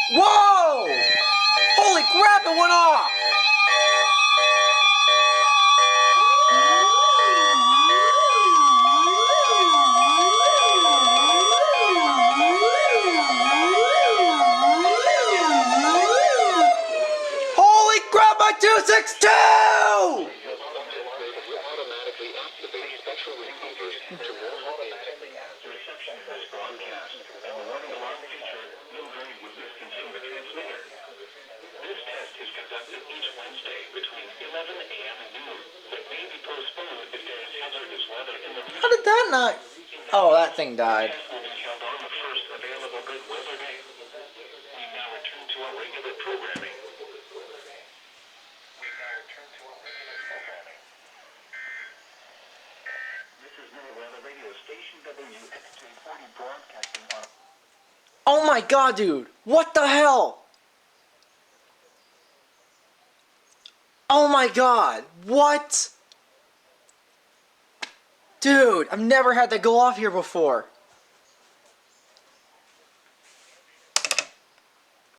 Whoa! Holy crap, it went off! Holy crap, my 262! How did that not? Oh, that thing died. Oh my god, dude! What the hell? Oh my god! What? Dude, I've never had that go off here before.